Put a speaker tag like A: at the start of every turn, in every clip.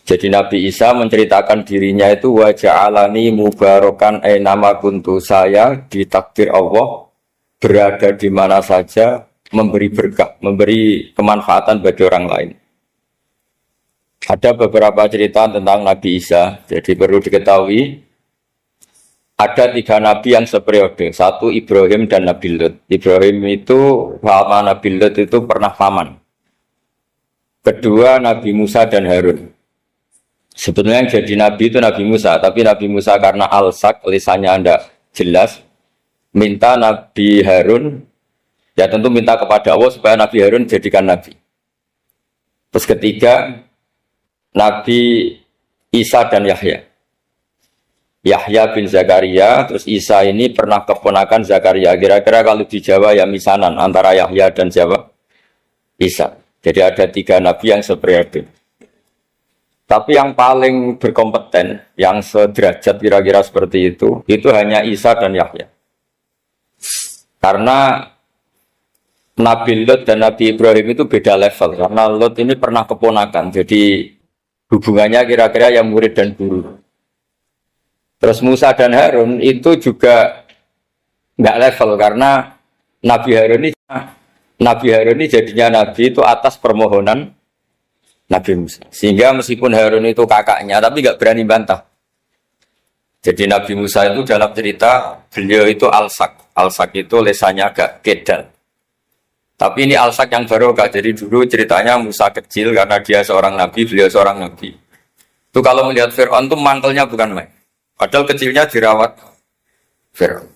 A: Jadi Nabi Isa menceritakan dirinya itu wa ja'alani mubarakan nama kuntu, saya ditakdir Allah berada di mana saja memberi berkah, memberi kemanfaatan bagi orang lain. Ada beberapa cerita tentang Nabi Isa. Jadi perlu diketahui ada 3 nabi yang seperiode. Satu Ibrahim dan Nabi Lut. Ibrahim itu sama Nabi Lut itu pernah paman. Kedua Nabi Musa dan Harun. Sebetulnya yang jadi nabi itu Nabi Musa, tapi Nabi Musa karena alsak, lisannya tidak jelas, minta Nabi Harun, ya tentu minta kepada Allah supaya Nabi Harun jadikan nabi. Terus ketiga Nabi Isa dan Yahya. Yahya bin Zakaria, terus Isa ini pernah keponakan Zakaria. Kira-kira kalau di Jawa ya misanan antara Yahya dan siapa? Isa. Jadi ada 3 nabi yang seperiode. Tapi yang paling berkompeten, yang sederajat kira-kira seperti itu hanya Isa dan Yahya. Karena Nabi Lut dan Nabi Ibrahim itu beda level. Karena Lut ini pernah keponakan, jadi hubungannya kira-kira yang murid dan guru. Terus Musa dan Harun itu juga nggak level, karena Nabi Harun ini jadinya Nabi itu atas permohonan Nabi Musa. Sehingga meskipun Harun itu kakaknya, tapi nggak berani bantah. Jadi Nabi Musa itu dalam cerita, beliau itu alsak. Alsak itu lesannya agak kedal. Tapi ini alsak yang barokah. Jadi dulu ceritanya Musa kecil, karena dia seorang Nabi, beliau seorang Nabi. Itu kalau melihat Fir'aun itu mantelnya bukan main. Padahal kecilnya dirawat Fir'aun.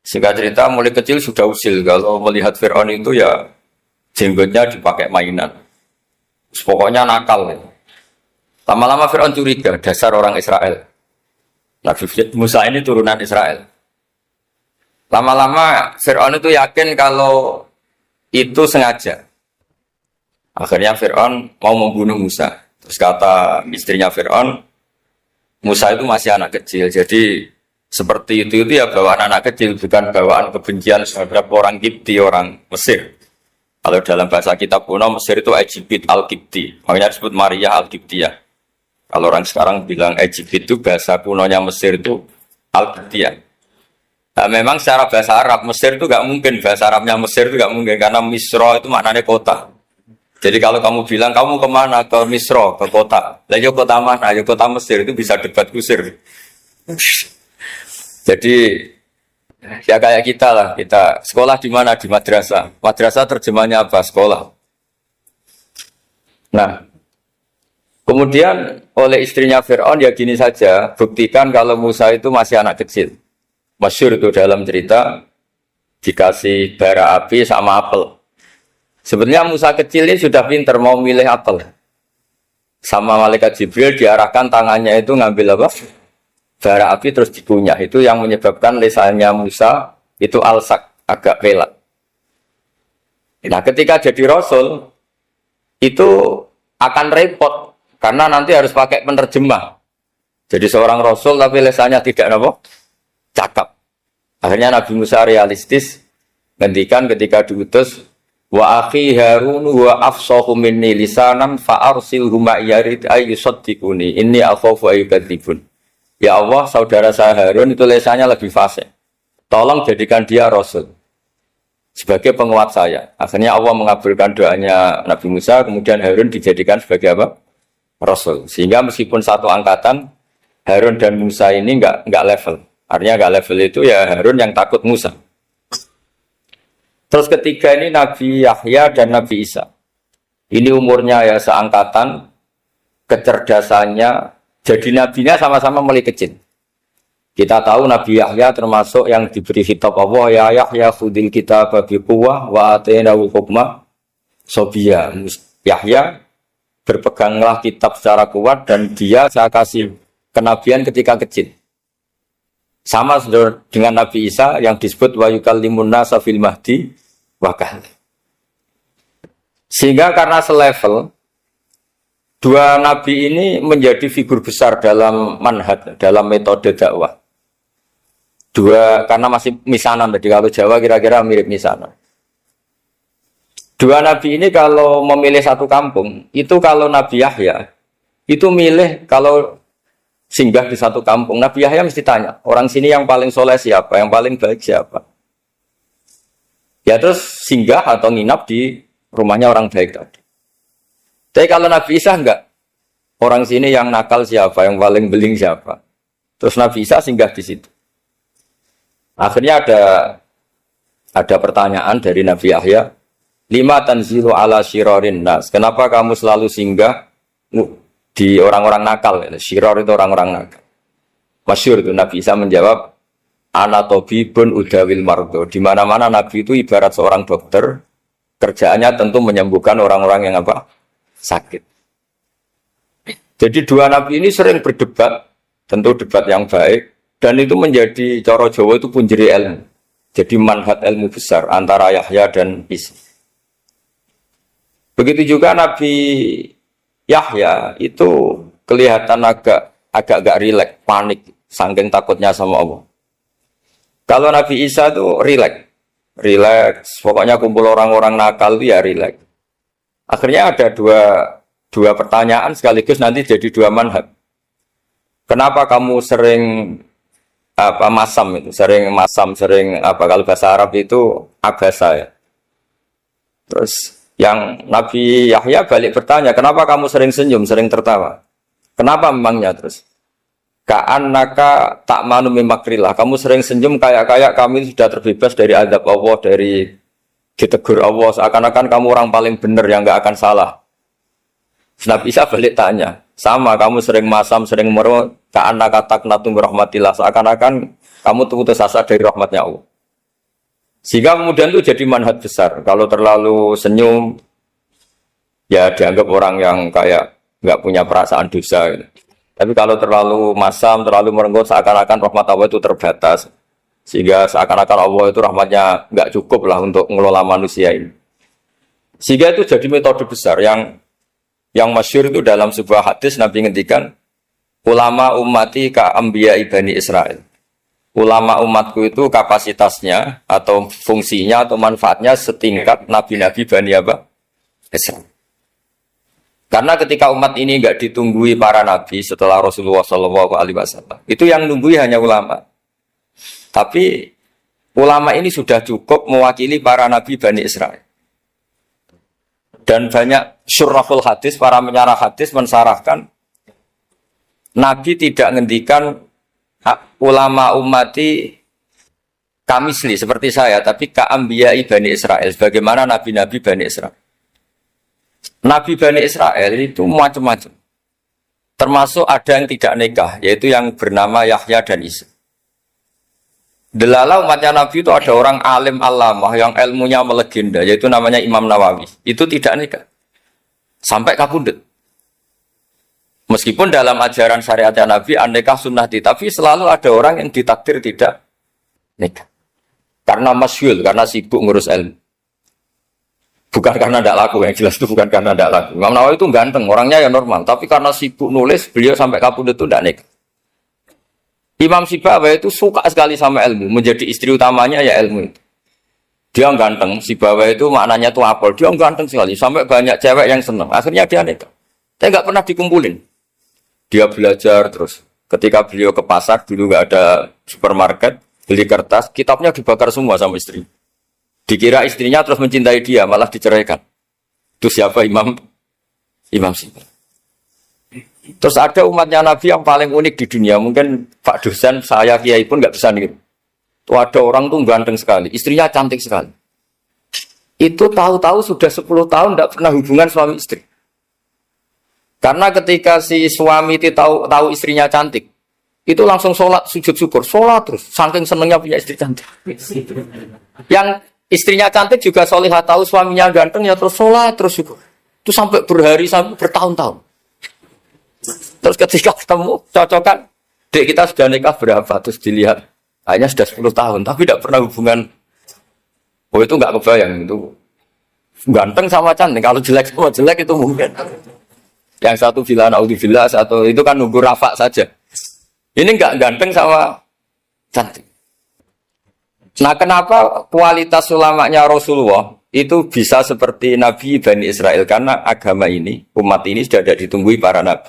A: Sehingga cerita mulai kecil sudah usil. Kalau melihat Fir'aun itu ya jenggotnya dipakai mainan. Pokoknya nakal. Lama-lama Fir'aun curiga, dasar orang Israel. Nabi Musa ini turunan Israel. Lama-lama Fir'aun itu yakin kalau itu sengaja. Akhirnya Fir'aun mau membunuh Musa. Terus kata istrinya Fir'aun, Musa itu masih anak kecil. Jadi seperti itu ya bawaan anak kecil, bukan bawaan kebencian terhadap orang Kipti, orang Mesir. Kalau dalam bahasa kitab kuno Mesir itu Egypt Al-Kipti, makanya disebut Maria Al-Kiptiyah. Kalau orang sekarang bilang Egypt itu bahasa kunonya Mesir itu Al-Kiptiyah. Nah, memang secara bahasa Arab Mesir itu nggak mungkin, bahasa Arabnya Mesir itu nggak mungkin karena Misro itu maknanya kota. Jadi kalau kamu bilang kamu kemana, ke Misro, ke kota, lah yo kota mana, yo kota Mesir, itu bisa debat kusir. Jadi ya kayak kita lah, kita sekolah di mana? Di madrasah. Madrasah terjemahnya apa? Sekolah. Nah, kemudian oleh istrinya Fir'aun ya gini saja, buktikan kalau Musa itu masih anak kecil. Masyhur itu dalam cerita dikasih bara api sama apel. Sebenarnya Musa kecil ini sudah pintar mau milih apel. Sama malaikat Jibril diarahkan tangannya itu ngambil apa? Bara api terus dikunyah. Itu yang menyebabkan lisannya Musa itu alsak, agak pelak. Nah ketika jadi Rasul itu akan repot karena nanti harus pakai penerjemah. Jadi seorang Rasul tapi lisannya tidak apa? Cakap. Akhirnya Nabi Musa realistis ngendikan ketika diutus, wa akhi Harun wa afsahu minni lisanan fa arsilhu ma'iyarid ayyusaddiquni inni akhafu ayyukadzibun. Ya Allah, saudara saya Harun itu lisannya lebih fasih. Tolong jadikan dia Rasul sebagai penguat saya. Akhirnya Allah mengabulkan doanya Nabi Musa, kemudian Harun dijadikan sebagai apa? Rasul. Sehingga meskipun satu angkatan, Harun dan Musa ini enggak level. Artinya enggak level itu ya Harun yang takut Musa. Terus ketiga ini Nabi Yahya dan Nabi Isa. Ini umurnya ya seangkatan, kecerdasannya, jadi nabinya sama-sama mulai kecil. Kita tahu Nabi Yahya termasuk yang diberi kitab Allah, ya Yahya khudil kitab biquwwah wa atainahu hukma sobiyya. Yahya berpeganglah kitab secara kuat dan dia saya kasih kenabian ketika kecil. Sama dengan Nabi Isa yang disebut wa yukallimun nasa fil mahdi wa kahla. Sehingga karena selevel dua nabi ini menjadi figur besar dalam manhaj, dalam metode dakwah. Dua, karena masih misanan tadi, kalau Jawa kira-kira mirip misanan. Dua nabi ini kalau memilih satu kampung, itu kalau Nabi Yahya, itu milih kalau singgah di satu kampung. Nabi Yahya mesti tanya, orang sini yang paling soleh siapa, yang paling baik siapa? Ya terus singgah atau nginap di rumahnya orang baik tadi. Tapi kalau Nabi Isa enggak, orang sini yang nakal siapa, yang paling beling siapa? Terus Nabi Isa singgah di situ. Akhirnya ada pertanyaan dari Nabi Yahya, lima tanzilu ala syirarin nas. Kenapa kamu selalu singgah di orang-orang nakal? Syiror itu orang-orang nakal. Masyhur itu Nabi Isa menjawab, ana tabibun udawil mardo. Di mana-mana Nabi itu ibarat seorang dokter, kerjaannya tentu menyembuhkan orang-orang yang apa? Sakit. Jadi dua Nabi ini sering berdebat, tentu debat yang baik, dan itu menjadi cara Jawa itu punjeri ilmu. Jadi manhaj ilmu besar antara Yahya dan Isa. Begitu juga Nabi Yahya itu kelihatan agak rileks, panik, saking takutnya sama Allah. Kalau Nabi Isa itu rileks, pokoknya kumpul orang-orang nakal itu ya rileks. Akhirnya ada dua pertanyaan sekaligus nanti jadi dua manhaj. Kenapa kamu sering masam itu, sering kalau bahasa Arab itu abasa ya. Terus yang Nabi Yahya balik bertanya, kenapa kamu sering senyum, sering tertawa? Kenapa memangnya terus? Ka'annaka ta'manu mimakrillah. Kamu sering senyum kayak kami sudah terbebas dari azab Allah, dari ditegur Allah, seakan-akan kamu orang paling benar yang enggak akan salah. Nabi Isa balik tanya, sama kamu sering masam, sering merut, ka'annaka taqnatu rahmatillah, seakan-akan kamu putus asa dari rahmatnya Allah. Sehingga kemudian itu jadi manhaj besar. Kalau terlalu senyum, ya dianggap orang yang kayak enggak punya perasaan dosa gitu. Tapi kalau terlalu masam, terlalu merenggut, seakan-akan rahmat Allah itu terbatas. Sehingga seakan-akan Allah itu rahmatnya nggak cukup lah untuk mengelola manusia ini. Sehingga itu jadi metode besar yang masyhur itu dalam sebuah hadis Nabi ngendikan, ulama ummati ka anbiya Bani Israil. Ulama umatku itu kapasitasnya atau fungsinya atau manfaatnya setingkat nabi-nabi Bani Israil. Karena ketika umat ini enggak ditunggui para nabi setelah Rasulullah SAW, itu yang nunggui hanya ulama. Tapi ulama ini sudah cukup mewakili para nabi Bani Israil. Dan banyak syurrahul hadis, para menyarah hadis mensarahkan, Nabi tidak ngendikan ulama ummati kamisli seperti saya, tapi ka'ambiyai Bani Israil, bagaimana nabi-nabi Bani Israil. Nabi Bani Israel itu macam-macam. Termasuk ada yang tidak nikah, yaitu yang bernama Yahya dan Isa. Delala umatnya Nabi itu ada orang alim alamah yang ilmunya melegenda, yaitu namanya Imam Nawawi. Itu tidak nikah. Sampai kabudut. Meskipun dalam ajaran syariatnya Nabi, an-nikah sunnati, tapi selalu ada orang yang ditakdir tidak nikah. Karena masyhul, karena sibuk ngurus ilmu. Bukan karena tidak laku, yang jelas itu bukan karena tidak laku. Imam Nawawi itu ganteng, orangnya ya normal. Tapi karena sibuk nulis, beliau sampai kabudut itu tidak nikah. Imam Sibawayh itu suka sekali sama ilmu. Menjadi istri utamanya ya ilmu itu. Dia ganteng, Sibawayh itu maknanya itu apel. Dia ganteng sekali, sampai banyak cewek yang senang. Akhirnya dia nikah. Tapi nggak pernah dikumpulin. Dia belajar terus. Ketika beliau ke pasar, dulu nggak ada supermarket, beli kertas, kitabnya dibakar semua sama istri. Dikira istrinya terus mencintai dia, malah diceraikan. Itu siapa Imam Sibawayh. Terus ada umatnya Nabi yang paling unik di dunia. Mungkin Pak dosen, saya kiai pun nggak bisa nih. Itu ada orang tuh ganteng sekali, istrinya cantik sekali. Itu tahu-tahu sudah 10 tahun tidak pernah hubungan suami istri. Karena ketika si suami itu tahu istrinya cantik, itu langsung sholat sujud syukur, sholat terus, saking senengnya punya istri cantik. Yang istrinya cantik juga solihah, tahu suaminya ganteng ya terus sholat terus syukur. Itu sampai berhari, sampai bertahun-tahun. Terus ketika ketemu cocokan, dek kita sudah nikah berapa? Terus dilihat, hanya sudah 10 tahun, tapi tidak pernah hubungan. Oh itu nggak kebayang, itu ganteng sama cantik. Kalau jelek sama jelek itu mungkin. Yang satu bilang naudzubillah, satu itu kan nunggu rafa saja. Ini nggak ganteng sama cantik. Nah kenapa kualitas ulamanya Rasulullah itu bisa seperti Nabi Bani Israel? Karena agama ini, umat ini sudah tidak ditunggui para nabi.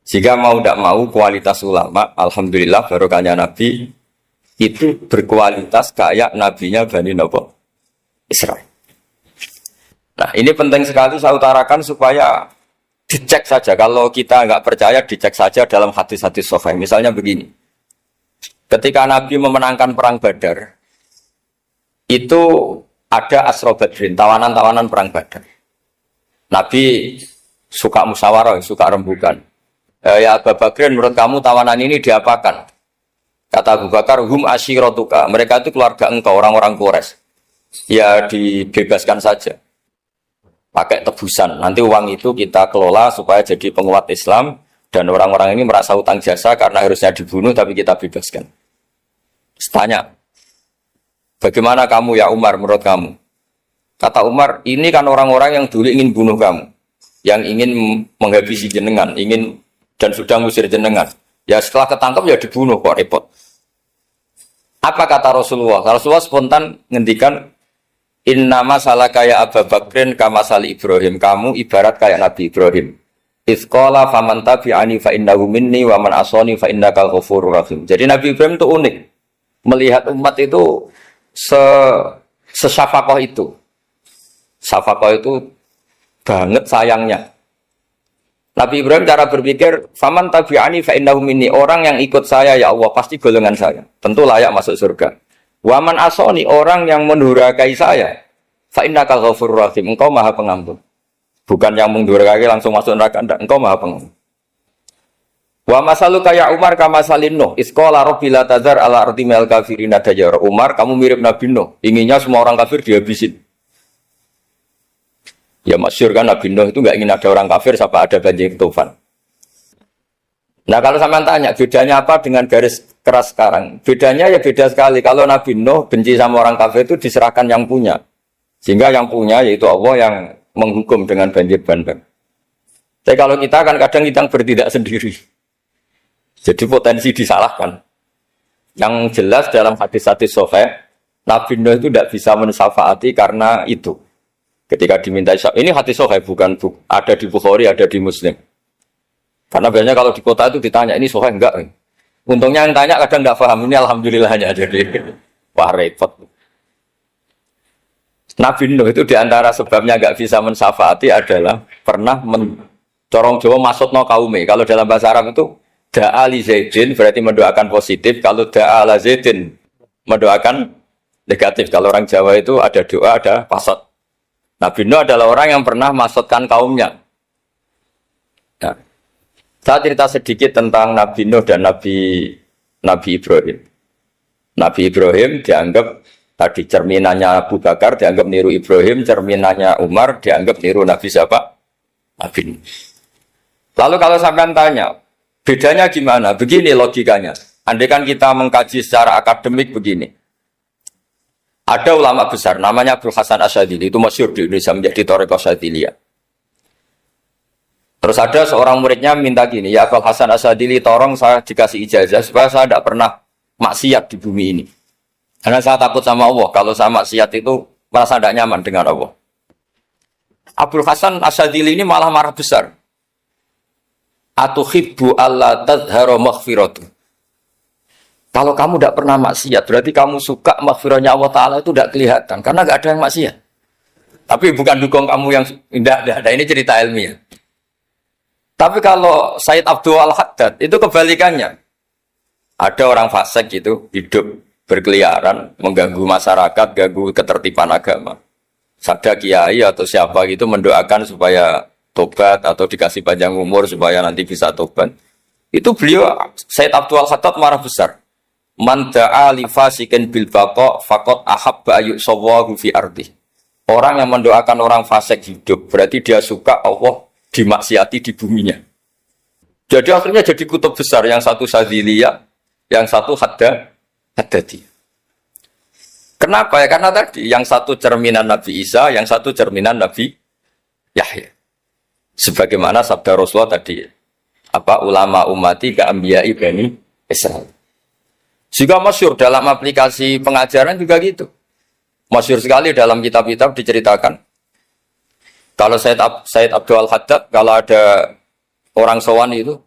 A: Sehingga mau tidak mau kualitas ulama, alhamdulillah barokahnya Nabi itu berkualitas kayak nabinya Bani Israel. Nah ini penting sekali saya utarakan supaya dicek saja. Kalau kita nggak percaya dicek saja dalam hadis-hadis sahih. Misalnya begini, ketika Nabi memenangkan perang Badar, itu ada Asra Badrin, tawanan-tawanan perang Badar. Nabi suka musyawarah, suka rembukan. Ya Abu Bakrin, menurut kamu tawanan ini diapakan? Kata Abu Bakar, hum asyiratuka. Mereka itu keluarga engkau, orang-orang Quraisy. Ya dibebaskan saja. Pakai tebusan. Nanti uang itu kita kelola supaya jadi penguat Islam. Dan orang-orang ini merasa utang jasa karena harusnya dibunuh, tapi kita bebaskan. Tanya, bagaimana kamu ya Umar menurut kamu? Kata Umar, ini kan orang-orang yang dulu ingin bunuh kamu. Yang ingin menghabisi jenengan, ingin dan sudah ngusir jenengan. Ya setelah ketangkep ya dibunuh, kok repot. Apa kata Rasulullah? Rasulullah spontan ngendikan, innama salaka ya Abu Bakrin kama sali Ibrahim. Kamu ibarat kayak Nabi Ibrahim. Izqala faman tabi'ani fa innahu minni wa man asani fa innakal ghafurur rahim. Jadi Nabi Ibrahim itu unik. Melihat umat itu sesyafakoh itu. Syafakoh itu banget sayangnya. Nabi Ibrahim cara berpikir, faman tabi'ani fa innahu minni, orang yang ikut saya ya Allah pasti golongan saya, tentu layak masuk surga. Waman asoni, orang yang mendurhakai saya, fa innakal ghafurur rahim, engkau Maha Pengampun. Bukan yang mendurhakai langsung masuk neraka, enggak, engkau Maha Pengampun. Wa masaluka ya Umar kama salin Nuh, isqala rabbi la tazar ala ardi mil kafirina dajjara. Umar, kamu mirip Nabi Nuh, inginnya semua orang kafir dihabisin. Ya masyhur kan Nabi Nuh itu nggak ingin ada orang kafir sampai ada banjir tufan. Nah kalau sampean tanya bedanya apa dengan garis keras sekarang? Bedanya ya beda sekali. Kalau Nabi Nuh benci sama orang kafir itu diserahkan yang punya. Sehingga yang punya yaitu Allah yang menghukum dengan banjir bandang. Tapi kalau kita kan kadang kita bertindak sendiri. Jadi potensi disalahkan. Yang jelas dalam hadis-hadis sahih, Nabi Nuh itu tidak bisa mensyafaati karena itu. Ketika diminta ini hadis sahih bukan ada di Bukhari, ada di Muslim. Karena biasanya kalau di kota itu ditanya ini sahih enggak. Untungnya yang tanya kadang enggak paham, ini alhamdulillahnya jadi wah repot. Nabi Nuh itu diantara sebabnya enggak bisa mensyafaati adalah pernah corong Jawa maksudno kaume. Kalau dalam bahasa Arab itu da'a li Zaidin berarti mendoakan positif, kalau da'a la Zaidin mendoakan negatif. Kalau orang Jawa itu ada doa, ada pasot. Nabi Nuh adalah orang yang pernah maksudkan kaumnya. Nah, saya cerita sedikit tentang Nabi Nuh dan Nabi Ibrahim. Nabi Ibrahim dianggap tadi cerminannya Abu Bakar, dianggap niru Ibrahim, cerminannya Umar, dianggap niru Nabi siapa? Nabi Nuh. Lalu kalau sampean tanya, bedanya gimana? Begini logikanya. Andai kan kita mengkaji secara akademik begini. Ada ulama besar, namanya Abdul Hasan Asyadzili, itu masyhur di Indonesia menjadi Thariqah Asyadziliyah. Terus ada seorang muridnya minta gini, ya Abdul Hasan Asyadzili, tolong saya dikasih ijazah supaya saya tidak pernah maksiat di bumi ini. Karena saya takut sama Allah, kalau saya maksiat itu merasa tidak nyaman dengan Allah. Abdul Hasan Asyadzili ini malah marah besar. Atuhibbu alla tadhara maghfiratu. Kalau kamu tidak pernah maksiat, berarti kamu suka maghfirahnya Allah Ta'ala itu tidak kelihatan. Karena tidak ada yang maksiat. Tapi bukan dukung kamu yang tidak ada. Ini cerita ilmiah. Tapi kalau Said Abdul Al-Haddad, itu kebalikannya. Ada orang fasik gitu, hidup berkeliaran, mengganggu masyarakat, ganggu ketertiban agama. Ada kiai atau siapa gitu mendoakan supaya tobat atau dikasih panjang umur supaya nanti bisa tobat. Itu beliau, Said Abdul Al-Haddad marah besar. Man da'a li fasikin bil baqa faqad ahabba yusawahu fi ardi. Orang yang mendoakan orang fasik hidup berarti dia suka Allah dimaksiati di buminya. Jadi akhirnya jadi kutub besar, yang satu Syadziliyah, yang satu Haddadi. Kenapa ya? Karena tadi yang satu cerminan Nabi Isa, yang satu cerminan Nabi Yahya. Sebagaimana sabda Rasulullah tadi, apa ulama ummati ka anbiya'i bani Israil. Juga masyhur dalam aplikasi pengajaran juga gitu. Masyhur sekali dalam kitab-kitab diceritakan. Kalau Said Abdul Al-Haddad, kalau ada orang sowan itu,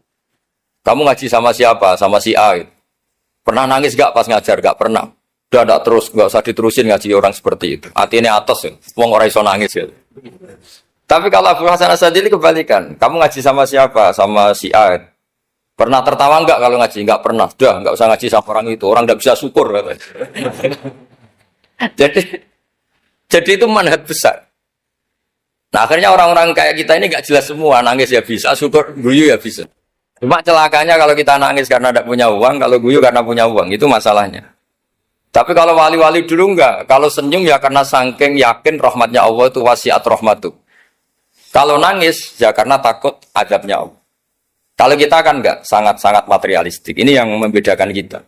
A: Kamu ngaji sama siapa? Sama si A. Pernah nangis gak pas ngajar? Gak pernah. Udah gak terus, gak usah diterusin ngaji orang seperti itu. Hatinya atas ya. Wong ora iso nangis ya. Tapi kalau Abu Hasan Asyadzili kebalikan. Kamu ngaji sama siapa? Sama si A. Pernah tertawa enggak kalau ngaji? Enggak pernah. Udah, enggak usah ngaji sama orang itu. Orang enggak bisa syukur katanya. jadi itu manhaj besar. Nah, akhirnya orang-orang kayak kita ini enggak jelas semua. Nangis ya bisa, syukur, guyu ya bisa. Cuma celakanya kalau kita nangis karena tidak punya uang, kalau guyu karena punya uang, itu masalahnya. Tapi kalau wali-wali dulu enggak. Kalau senyum ya karena saking yakin rahmatnya Allah itu wasiat rahmatu. Kalau nangis ya karena takut azabnya Allah. Kalau kita kan enggak, sangat-sangat materialistik. Ini yang membedakan kita.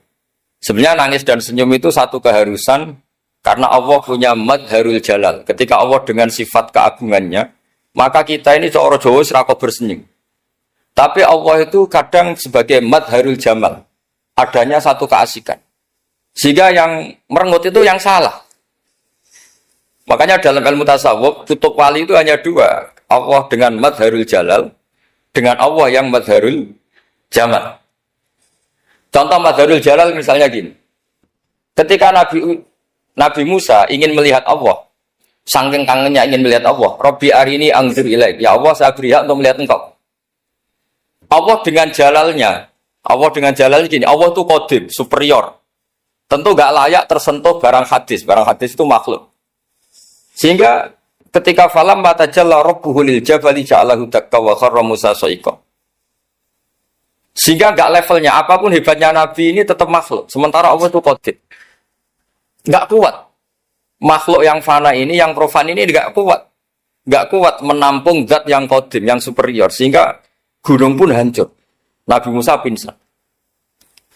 A: Sebenarnya nangis dan senyum itu satu keharusan karena Allah punya madharul jalal. Ketika Allah dengan sifat keagungannya, maka kita ini seorang Jawa serako bersenyum. Tapi Allah itu kadang sebagai madharul jamal. Adanya satu keasikan. Sehingga yang merengut itu yang salah. Makanya dalam ilmu tasawuf, kutub wali itu hanya dua. Allah dengan madharul jalal, dengan Allah yang madharul jamal. Contoh madharul jalal misalnya gini. Ketika Nabi Musa ingin melihat Allah, saking kangennya ingin melihat Allah, Rabbi arini anzur ilaik. Ya Allah, saya beri hak untuk melihat engkau. Allah dengan jalalnya gini, Allah itu qadim, superior. Tentu gak layak tersentuh barang hadis. Barang hadis itu makhluk. Sehingga ketika falam matajalla rabbuhu lil jabali ja'alahu dakka wa kharra Musa sa'iqa. Sehingga gak levelnya apapun hebatnya Nabi ini tetap makhluk. Sementara Allah itu qadim. Gak kuat. Makhluk yang fana ini, yang profan ini gak kuat. Gak kuat menampung zat yang qadim, yang superior. Sehingga gunung pun hancur. Nabi Musa pingsan.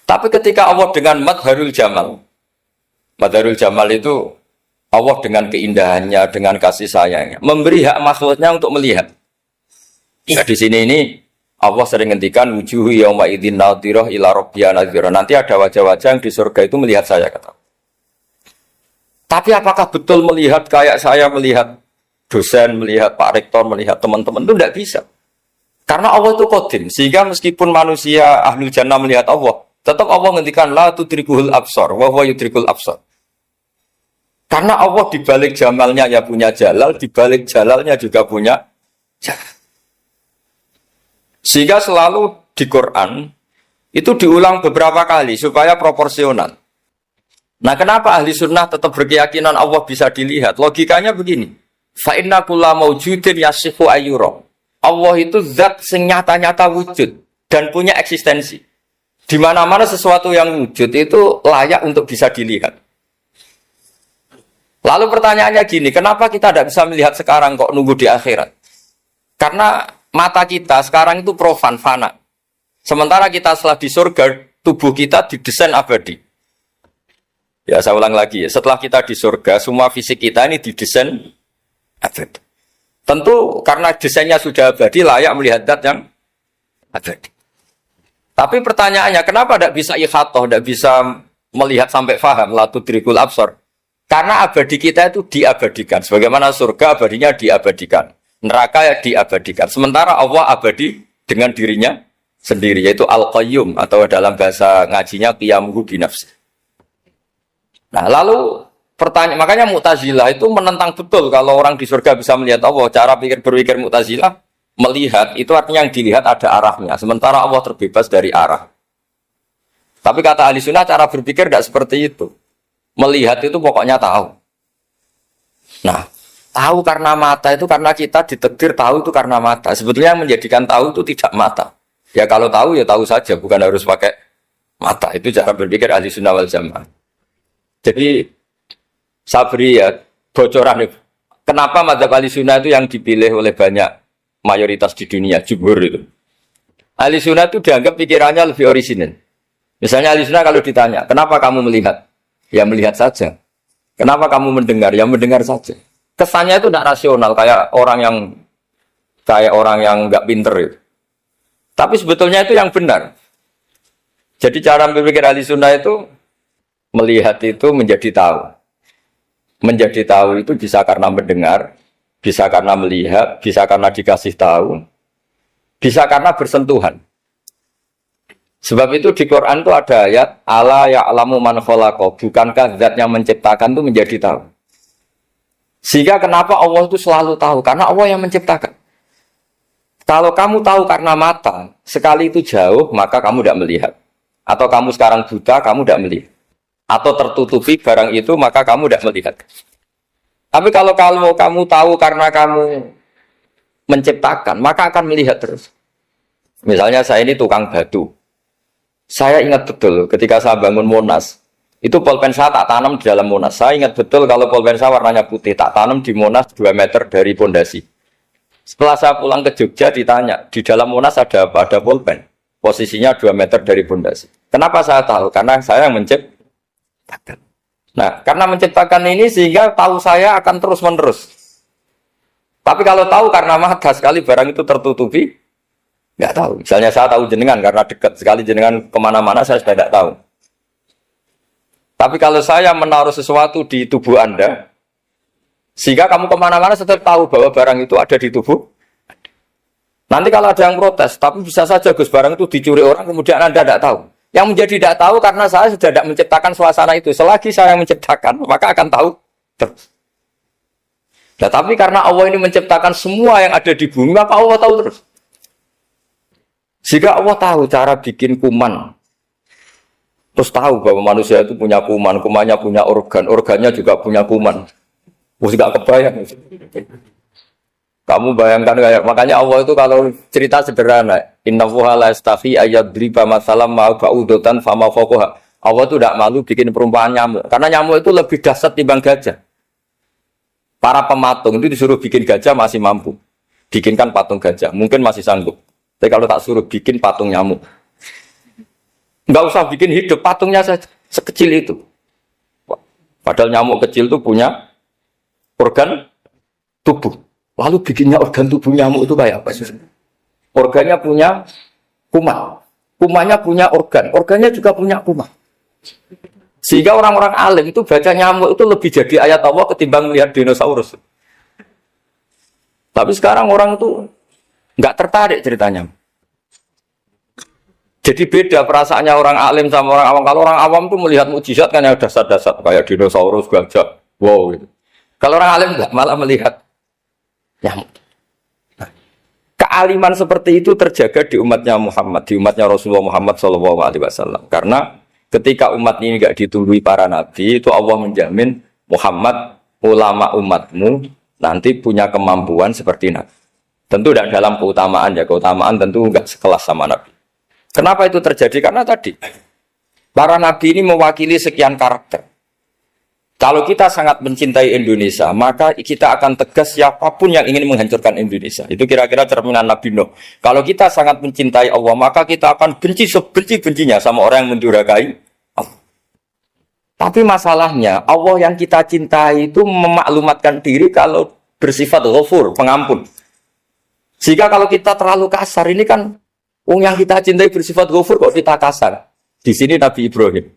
A: Tapi ketika Allah dengan madharul jamal itu Allah dengan keindahannya, dengan kasih sayangnya, memberi hak makhluknya untuk melihat. Nah, di sini ini Allah sering ngendikan wujuhu yauma idzin nadhirah ila rabbiha nadhirah. Nanti ada wajah-wajah yang di surga itu melihat saya, kata. Tapi apakah betul melihat kayak saya melihat dosen, melihat Pak Rektor, melihat teman-teman itu tidak bisa. Karena Allah itu qadim, sehingga meskipun manusia ahlul jannah melihat Allah, tetap Allah ngendikan la tudrikuhul absar wa huwa yudrikul absar. Karena Allah di balik jamalnya ya punya jalal, di balik jalalnya juga punya jalal. Sehingga selalu di Quran itu diulang beberapa kali supaya proporsional. Nah, kenapa ahli sunnah tetap berkeyakinan Allah bisa dilihat? Logikanya begini. Fa inna kulla maujudin yasifu ayyura. Allah itu zat sing nyata-nyata wujud dan punya eksistensi. Di mana-mana sesuatu yang wujud itu layak untuk bisa dilihat. Lalu pertanyaannya gini, kenapa kita tidak bisa melihat sekarang kok nunggu di akhirat? Karena mata kita sekarang itu profan, fana. Sementara kita setelah di surga, tubuh kita didesain abadi. Ya, saya ulang lagi ya, setelah kita di surga, semua fisik kita ini didesain abadi. Tentu karena desainnya sudah abadi, layak melihat zat yang abadi. Tapi pertanyaannya, kenapa tidak bisa ikhatoh, tidak bisa melihat sampai faham, la tudrikul absar? Karena abadi kita itu diabadikan. Sebagaimana surga abadinya diabadikan. Neraka ya diabadikan. Sementara Allah abadi dengan dirinya sendiri, yaitu Al-Qayyum, atau dalam bahasa ngajinya Qiyamuhu binafsi. Nah, lalu pertanyaan, makanya Mu'tazilah itu menentang betul kalau orang di surga bisa melihat Allah. Cara berpikir Mu'tazilah, melihat itu artinya yang dilihat ada arahnya, sementara Allah terbebas dari arah. Tapi kata ahli sunnah cara berpikir tidak seperti itu. Melihat itu pokoknya tahu. Nah, tahu karena mata itu karena kita ditakdir tahu itu karena mata. Sebetulnya yang menjadikan tahu itu tidak mata. Ya kalau tahu ya tahu saja, bukan harus pakai mata. Itu cara berpikir ahli sunnah wal jamaah. Jadi saya beri ya bocoran nih. Kenapa mazhab ahli sunnah itu yang dipilih oleh banyak mayoritas di dunia, jumhur itu. Ahli sunnah itu dianggap pikirannya lebih orisinal. Misalnya ahli sunnah kalau ditanya, kenapa kamu melihat? Ya melihat saja. Kenapa kamu mendengar? Ya mendengar saja. Kesannya itu tidak rasional, kayak orang yang nggak pinter itu. Tapi sebetulnya itu yang benar. Jadi cara berpikir ahli sunnah itu, melihat itu menjadi tahu. Menjadi tahu itu bisa karena mendengar, bisa karena melihat, bisa karena dikasih tahu, bisa karena bersentuhan. Sebab itu di Quran itu ada ayat ala ya'lamu man khalaqa, bukankah zat yang menciptakan itu menjadi tahu. Sehingga kenapa Allah itu selalu tahu? Karena Allah yang menciptakan. Kalau kamu tahu karena mata, sekali itu jauh, maka kamu tidak melihat. Atau kamu sekarang buta, kamu tidak melihat. Atau tertutupi barang itu, maka kamu tidak melihat. Tapi kalau kamu tahu karena kamu menciptakan, maka akan melihat terus. Misalnya saya ini tukang batu. Saya ingat betul ketika saya bangun Monas, itu pulpen saya tak tanam di dalam Monas. Saya ingat betul kalau pulpen saya warnanya putih, tak tanam di Monas 2 meter dari pondasi. Setelah saya pulang ke Jogja ditanya, di dalam Monas ada apa? Ada pulpen. Posisinya 2 meter dari pondasi. Kenapa saya tahu? Karena saya yang menciptakan. Nah, karena menciptakan ini sehingga tahu saya akan terus-menerus. Tapi kalau tahu karena mata sekali barang itu tertutupi, nggak tahu. Misalnya saya tahu jenengan karena dekat sekali jenengan kemana-mana saya sudah tidak tahu. Tapi kalau saya menaruh sesuatu di tubuh Anda, sehingga kamu kemana-mana tetap tahu bahwa barang itu ada di tubuh. Nanti kalau ada yang protes, tapi bisa saja Gus barang itu dicuri orang kemudian Anda tidak tahu. Yang menjadi tidak tahu karena saya sudah tidak menciptakan suasana itu. Selagi saya yang menciptakan, maka akan tahu terus. Nah, tapi karena Allah ini menciptakan semua yang ada di bumi, maka Allah tahu terus. Jika Allah tahu cara bikin kuman, terus tahu bahwa manusia itu punya kuman, kumannya punya organ, organnya juga punya kuman. Mesti gak kebayang. Kamu bayangkan kayak, makanya Allah itu kalau cerita sederhana, innallaha la yastahi ayyadriba masalam ma ba'udatan fama fawqaha. Allah itu tidak malu bikin perumpamaan nyamuk, karena nyamuk itu lebih dahsyat timbang gajah. Para pematung itu disuruh bikin gajah masih mampu, bikinkan patung gajah, mungkin masih sanggup. Tapi kalau tak suruh bikin patung nyamuk, nggak usah bikin hidup, patungnya saja sekecil itu. Padahal nyamuk kecil itu punya organ tubuh. Lalu bikinnya organ tubuh nyamuk itu kayak apa? Organnya punya kuman, kumannya punya organ, organnya juga punya kuman. Sehingga orang-orang alim itu baca nyamuk itu lebih jadi ayat Allah ketimbang melihat dinosaurus. Tapi sekarang orang itu nggak tertarik ceritanya. Jadi beda perasaannya orang alim sama orang awam. Kalau orang awam tuh melihat mukjizat kan yang dasar-dasar kayak dinosaurus, gajah, wow gitu. Kalau orang alim nggak, malah melihat nyamuk. Nah, kealiman seperti itu terjaga di umatnya Muhammad, di umatnya Rasulullah Muhammad SAW. Karena ketika umat ini nggak ditumbuhi para nabi, itu Allah menjamin Muhammad, ulama umatmu nanti punya kemampuan seperti nabi. Tentu tidak dalam keutamaan ya, keutamaan tentu enggak sekelas sama Nabi. Kenapa itu terjadi? Karena tadi para Nabi ini mewakili sekian karakter. Kalau kita sangat mencintai Indonesia, maka kita akan tegas siapapun yang ingin menghancurkan Indonesia. Itu kira-kira cerminan Nabi Nuh. Kalau kita sangat mencintai Allah, maka kita akan benci sebenci-bencinya sama orang yang mendurhakai Allah. Tapi masalahnya, Allah yang kita cintai itu memaklumatkan diri kalau bersifat ghafur, pengampun. Sehingga kalau kita terlalu kasar, ini kan yang kita cintai bersifat ghafur kok kita kasar. Di sini Nabi Ibrahim.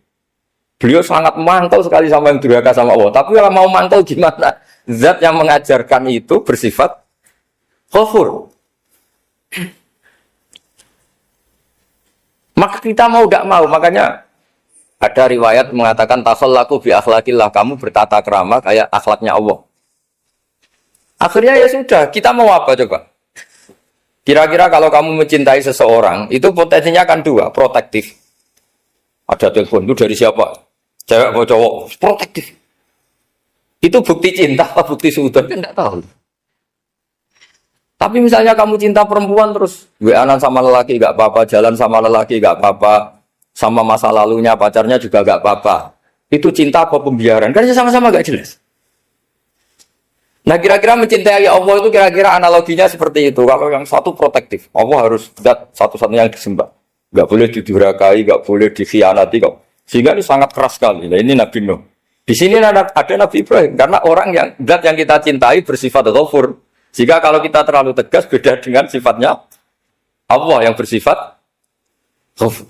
A: Beliau sangat mantau sekali sama yang durhaka sama Allah. Tapi kalau mau mantau gimana? Zat yang mengajarkan itu bersifat ghafur. Maka kita mau tidak mau. Makanya ada riwayat mengatakan takhallaku bi akhlaqillah, kamu bertata krama kayak akhlaknya Allah. Akhirnya ya sudah, kita mau apa coba? Kira-kira kalau kamu mencintai seseorang, itu potensinya kan dua, protektif. Ada telepon, itu dari siapa? Cewek atau cowok? Protektif. Itu bukti cinta atau bukti suudon? Kan tidak tahu. Tapi misalnya kamu cinta perempuan terus, WA-an sama lelaki gak apa-apa, jalan sama lelaki gak apa-apa, sama masa lalunya pacarnya juga gak apa-apa. Itu cinta apa pembiaran? Kan sama-sama gak jelas. Nah kira-kira mencintai Allah itu kira-kira analoginya seperti itu. Kalau yang satu protektif, Allah harus zat satu-satunya yang disembah. Gak boleh didurhakai, gak boleh dikhianati kok. Sehingga ini sangat keras sekali. Nah ini Nabi Nuh. Di sini ada Nabi Ibrahim. Karena orang yang zat yang kita cintai bersifat ghafur. Jika kalau kita terlalu tegas beda dengan sifatnya Allah yang bersifat ghafur.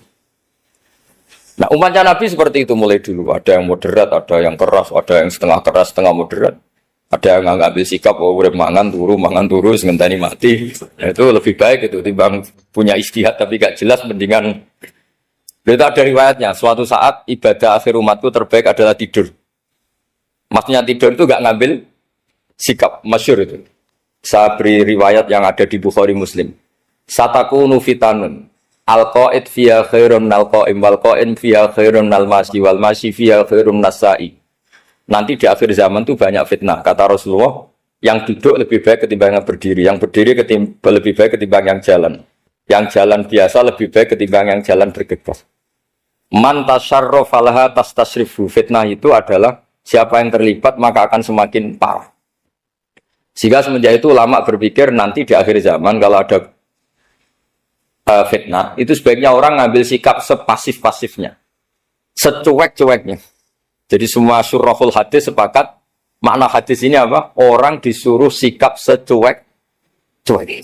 A: Nah umatnya Nabi seperti itu mulai dulu. Ada yang moderat, ada yang keras, ada yang setengah keras, setengah moderat. Ada yang ngambil sikap, oh udah mangan turu, ngenteni mati. Nah, itu lebih baik itu timbang punya istihad tapi gak jelas, mendingan Itu ada riwayatnya, suatu saat ibadah akhir umatku terbaik adalah tidur. Maksudnya tidur itu gak ngambil sikap, masyhur itu. Saya beri riwayat yang ada di Bukhari Muslim. Satakunu fitanun, al-qa'id fiya khairun nal-qa'im, wal-qa'im fiya khairun nal-masi, wal-masi fiya khairun nas-sa'i. Nanti di akhir zaman itu banyak fitnah, kata Rasulullah, yang duduk lebih baik ketimbang yang berdiri, yang berdiri lebih baik ketimbang yang jalan biasa lebih baik ketimbang yang jalan bergegas. Man tasyarraf falaha tastasrifu. Fitnah itu adalah siapa yang terlibat maka akan semakin parah. Sehingga semenjak itu ulama berpikir nanti di akhir zaman kalau ada fitnah, itu sebaiknya orang ngambil sikap sepasif-pasifnya, secuek-cueknya. Jadi semua syurahul hadis sepakat makna hadis ini apa? Orang disuruh sikap secuek-cuek.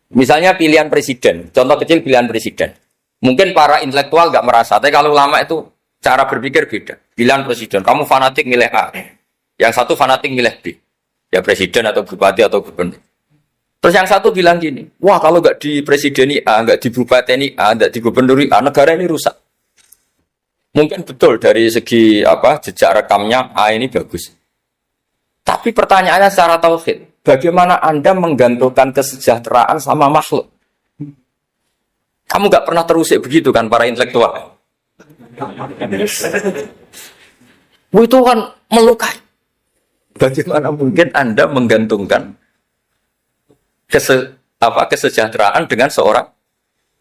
A: Misalnya pilihan presiden, contoh kecil pilihan presiden. Mungkin para intelektual nggak merasa, tapi kalau ulama itu cara berpikir beda. Pilihan presiden, kamu fanatik milih A, yang satu fanatik milih B. Ya presiden atau bupati atau gubernur. Terus yang satu bilang gini, wah kalau nggak di presideni A, nggak di bupati A, nggak di gubernur A, negara ini rusak. Mungkin betul dari segi jejak rekamnya A ini bagus. Tapi pertanyaannya secara tauhid, bagaimana Anda menggantungkan kesejahteraan sama makhluk? Kamu nggak pernah terusik begitu kan para intelektual? Itu kan melukai. Bagaimana mungkin Anda menggantungkan kesejahteraan dengan seorang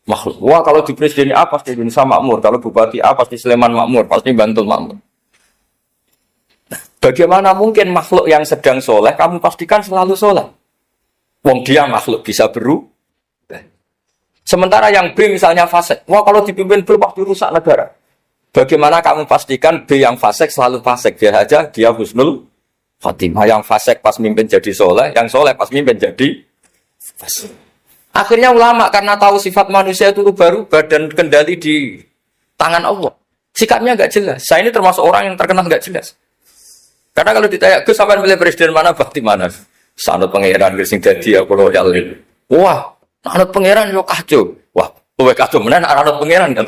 A: makhluk? Wah kalau di presiden A pasti Indonesia makmur, kalau bupati A pasti Sleman makmur, pasti Bantul makmur. Nah, bagaimana mungkin makhluk yang sedang soleh kamu pastikan selalu soleh? Wong dia makhluk bisa berubah. Sementara yang B misalnya fasik, wah kalau dipimpin B pasti rusak negara. Bagaimana kamu pastikan B yang fasik selalu fasik? Biar aja dia husnul khotimah. Yang fasik pas mimpin jadi soleh, yang soleh pas mimpin jadi fasik. Akhirnya ulama karena tahu sifat manusia itu berubah dan kendali di tangan Allah. Sikapnya nggak jelas. Saya ini termasuk orang yang terkenal nggak jelas. Karena kalau ditanya, Gus sampai pilih presiden mana, bakti mana? Sanut pangeran sing dadi aku loyal. Wah, anut pangeran yo kacau. Wah, kowe kacau menan anut pangeran kan.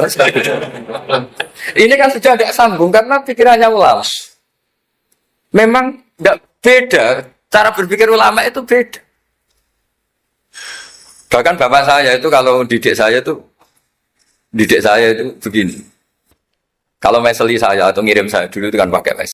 A: Ini kan sudah tidak sambung karena pikirannya ulama. Memang nggak beda, cara berpikir ulama itu beda. Bahkan bapak saya itu kalau didik saya itu begini. Kalau meseli saya atau ngirim saya dulu itu kan pakai mes.